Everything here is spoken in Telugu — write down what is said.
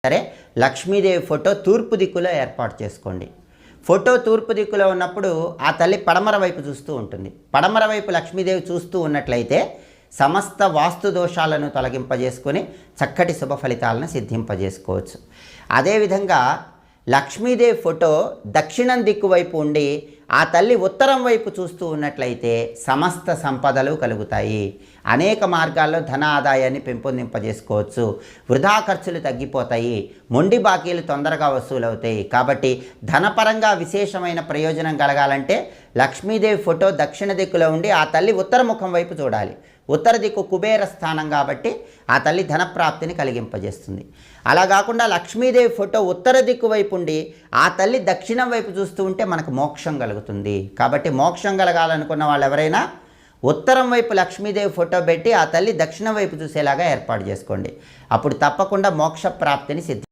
సరే, లక్ష్మీదేవి ఫోటో తూర్పు దిక్కులో ఏర్పాటు చేసుకోండి. ఫోటో తూర్పు దిక్కులో ఉన్నప్పుడు ఆ తల్లి పడమర వైపు చూస్తూ ఉంటుంది. పడమర వైపు లక్ష్మీదేవి చూస్తూ ఉన్నట్లయితే సమస్త వాస్తు దోషాలను తొలగింపజేసుకొని చక్కటి శుభ ఫలితాలను సిద్ధింపజేసుకోవచ్చు. అదేవిధంగా లక్ష్మీదేవి ఫోటో దక్షిణం దిక్కు వైపు ఉండి ఆ తల్లి ఉత్తరం వైపు చూస్తూ ఉన్నట్లయితే సమస్త సంపదలు కలుగుతాయి. అనేక మార్గాల్లో ధన ఆదాయాన్ని పెంపొందింపజేసుకోవచ్చు. వృధా ఖర్చులు తగ్గిపోతాయి. మొండి బాకీలు తొందరగా వసూలవుతాయి. కాబట్టి ధనపరంగా విశేషమైన ప్రయోజనం కలగాలంటే లక్ష్మీదేవి ఫోటో దక్షిణ దిక్కులో ఉండి ఆ తల్లి ఉత్తర ముఖం వైపు చూడాలి. ఉత్తర దిక్కు కుబేర స్థానం కాబట్టి ఆ తల్లి ధనప్రాప్తిని కలిగింపజేస్తుంది. అలా కాకుండా లక్ష్మీదేవి ఫోటో ఉత్తర దిక్కు వైపు ఉండి ఆ తల్లి దక్షిణం వైపు చూస్తూ ఉంటే మనకు మోక్షం కలుగుతుంది. కాబట్టి మోక్షం కలగాలనుకున్న వాళ్ళు ఎవరైనా ఉత్తరం వైపు లక్ష్మీదేవి ఫోటో పెట్టి ఆ తల్లి దక్షిణం వైపు చూసేలాగా ఏర్పాటు చేసుకోండి. అప్పుడు తప్పకుండా మోక్ష ప్రాప్తిని సిద్ధి